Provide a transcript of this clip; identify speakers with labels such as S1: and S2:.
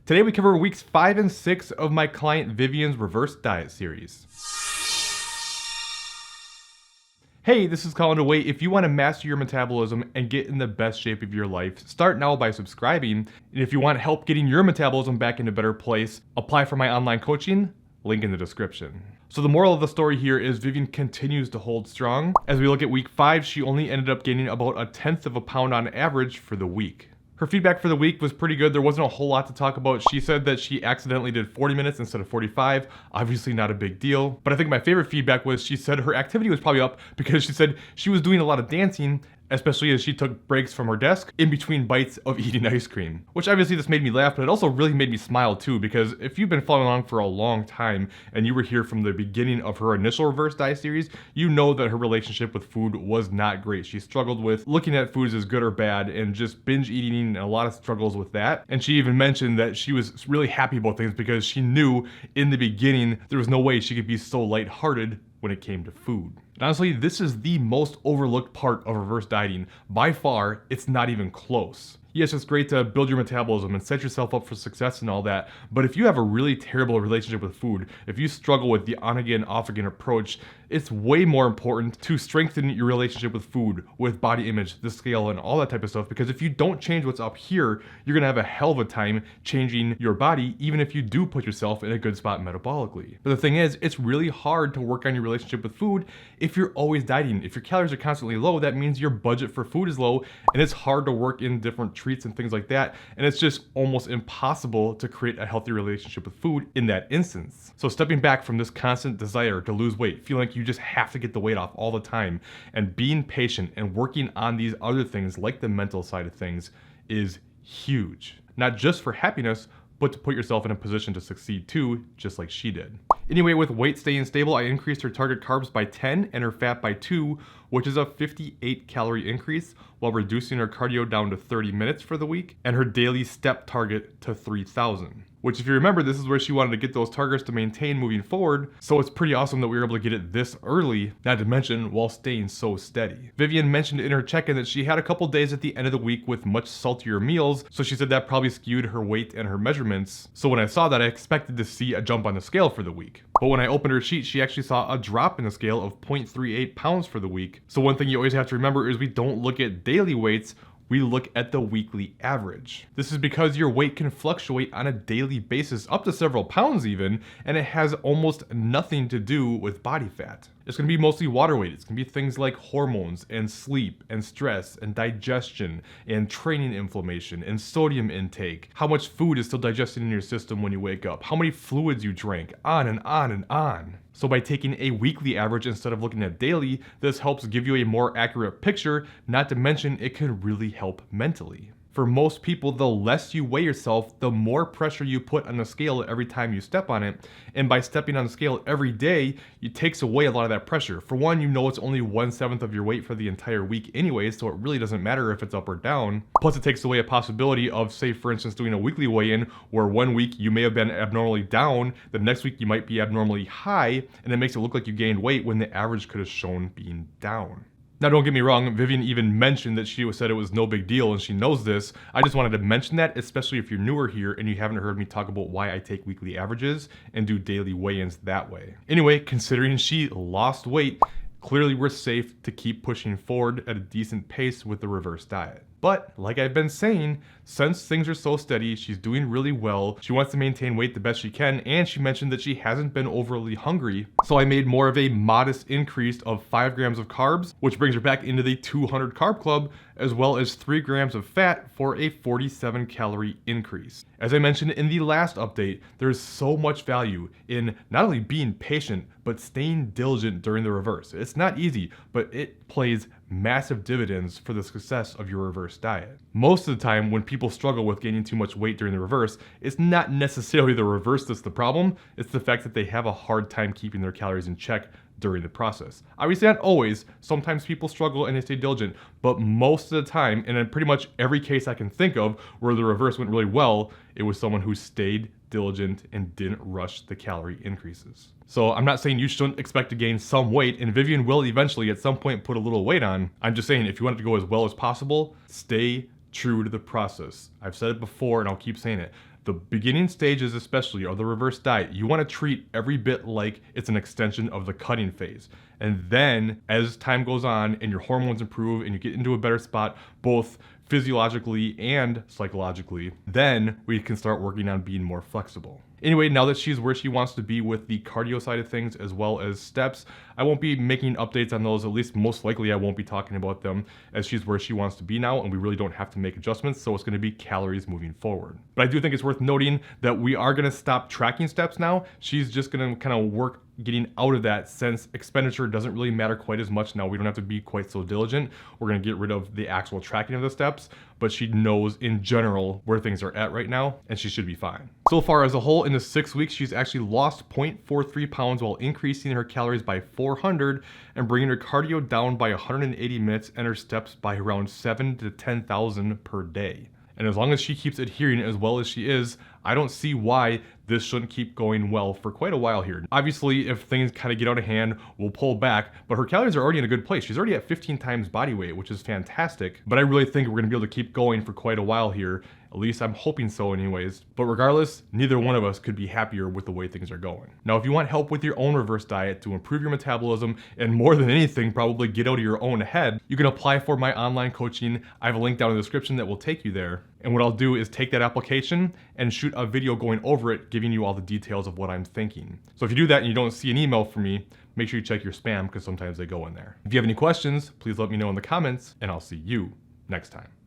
S1: Today we cover weeks 5 and 6 of my client Vivyen's reverse diet series. Hey, this is Colin DeWay. If you want to master your metabolism and get in the best shape of your life, start now by subscribing. And if you want help getting your metabolism back in a better place, apply for my online coaching, link in the description. So the moral of the story here is Vivyen continues to hold strong. As we look at week 5, she only ended up gaining about 1/10 of a pound on average for the week. Her feedback for the week was pretty good. There wasn't a whole lot to talk about. She said that she accidentally did 40 minutes instead of 45. Obviously not a big deal. But I think my favorite feedback was she said her activity was probably up because she said she was doing a lot of dancing, especially as she took breaks from her desk in between bites of eating ice cream. Which obviously this made me laugh, but it also really made me smile too, because if you've been following along for a long time and you were here from the beginning of her initial reverse diet series, you know that her relationship with food was not great. She struggled with looking at foods as good or bad and just binge eating and a lot of struggles with that. And she even mentioned that she was really happy about things because she knew in the beginning there was no way she could be so lighthearted when it came to food. And honestly, this is the most overlooked part of reverse dieting. By far, it's not even close. Yes, it's great to build your metabolism and set yourself up for success and all that, but if you have a really terrible relationship with food, if you struggle with the on-again, off-again approach, it's way more important to strengthen your relationship with food, with body image, the scale, and all that type of stuff, because if you don't change what's up here, you're gonna have a hell of a time changing your body, even if you do put yourself in a good spot metabolically. But the thing is, it's really hard to work on your relationship with food if you're always dieting. If your calories are constantly low, that means your budget for food is low, and it's hard to work in different treats and things like that, and it's just almost impossible to create a healthy relationship with food in that instance. So stepping back from this constant desire to lose weight, feeling like you just have to get the weight off all the time, and being patient and working on these other things like the mental side of things is huge. Not just for happiness, but to put yourself in a position to succeed too, just like she did. Anyway, with weight staying stable, I increased her target carbs by 10 and her fat by 2, which is a 58 calorie increase, while reducing her cardio down to 30 minutes for the week, and her daily step target to 3,000. Which, if you remember, this is where she wanted to get those targets to maintain moving forward, so it's pretty awesome that we were able to get it this early, not to mention while staying so steady. Vivyen mentioned in her check-in that she had a couple days at the end of the week with much saltier meals, so she said that probably skewed her weight and her measurements. So when I saw that, I expected to see a jump on the scale for the week. But when I opened her sheet, she actually saw a drop in the scale of 0.38 pounds for the week. So one thing you always have to remember is we don't look at daily weights, we look at the weekly average. This is because your weight can fluctuate on a daily basis up to several pounds even, and it has almost nothing to do with body fat. It's gonna be mostly water weight. It's gonna be things like hormones and sleep and stress and digestion and training inflammation and sodium intake, how much food is still digesting in your system when you wake up, how many fluids you drank, on and on and on. So by taking a weekly average instead of looking at daily, this helps give you a more accurate picture, not to mention it can really help mentally. For most people, the less you weigh yourself, the more pressure you put on the scale every time you step on it. And by stepping on the scale every day, it takes away a lot of that pressure. For one, you know it's only 1/7 of your weight for the entire week anyway, so it really doesn't matter if it's up or down. Plus it takes away a possibility of, say for instance, doing a weekly weigh-in where one week you may have been abnormally down, the next week you might be abnormally high, and it makes it look like you gained weight when the average could have shown being down. Now don't get me wrong, Vivyen even mentioned that she said it was no big deal and she knows this. I just wanted to mention that, especially if you're newer here and you haven't heard me talk about why I take weekly averages and do daily weigh-ins that way. Anyway, considering she lost weight, clearly we're safe to keep pushing forward at a decent pace with the reverse diet. But like I've been saying, since things are so steady, she's doing really well, she wants to maintain weight the best she can, and she mentioned that she hasn't been overly hungry. So I made more of a modest increase of 5 grams of carbs, which brings her back into the 200 carb club, as well as 3 grams of fat for a 47 calorie increase. As I mentioned in the last update, there's so much value in not only being patient, but staying diligent during the reverse. It's not easy, but it plays massive dividends for the success of your reverse diet. Most of the time when people struggle with gaining too much weight during the reverse, it's not necessarily the reverse that's the problem, it's the fact that they have a hard time keeping their calories in check during the process. Obviously not always, sometimes people struggle and they stay diligent, but most of the time, and in pretty much every case I can think of where the reverse went really well, it was someone who stayed diligent and didn't rush the calorie increases. So I'm not saying you shouldn't expect to gain some weight, and Vivyen will eventually at some point put a little weight on. I'm just saying if you want it to go as well as possible, stay true to the process. I've said it before and I'll keep saying it. The beginning stages especially are the reverse diet. You want to treat every bit like it's an extension of the cutting phase. And then as time goes on and your hormones improve and you get into a better spot, both physiologically and psychologically, then we can start working on being more flexible. Anyway, now that she's where she wants to be with the cardio side of things as well as steps, I won't be making updates on those. At least most likely I won't be talking about them, as she's where she wants to be now and we really don't have to make adjustments, so it's going to be calories moving forward. But I do think it's worth noting that we are going to stop tracking steps now. She's just going to kind of work getting out of that, since expenditure doesn't really matter quite as much now. We don't have to be quite so diligent. We're going to get rid of the actual tracking of the steps, but she knows in general where things are at right now and she should be fine. So far as a whole, in the 6 weeks, she's actually lost 0.43 pounds while increasing her calories by 400 and bringing her cardio down by 180 minutes and her steps by around 7 to 10,000 per day. And as long as she keeps adhering as well as she is, I don't see why this shouldn't keep going well for quite a while here. Obviously, if things kind of get out of hand, we'll pull back, but her calories are already in a good place. She's already at 15 times body weight, which is fantastic. But I really think we're gonna be able to keep going for quite a while here. At least I'm hoping so anyways. But regardless, neither one of us could be happier with the way things are going. Now, if you want help with your own reverse diet to improve your metabolism and more than anything, probably get out of your own head, you can apply for my online coaching. I have a link down in the description that will take you there. And what I'll do is take that application and shoot a video going over it, giving you all the details of what I'm thinking. So if you do that and you don't see an email from me, make sure you check your spam because sometimes they go in there. If you have any questions, please let me know in the comments and I'll see you next time.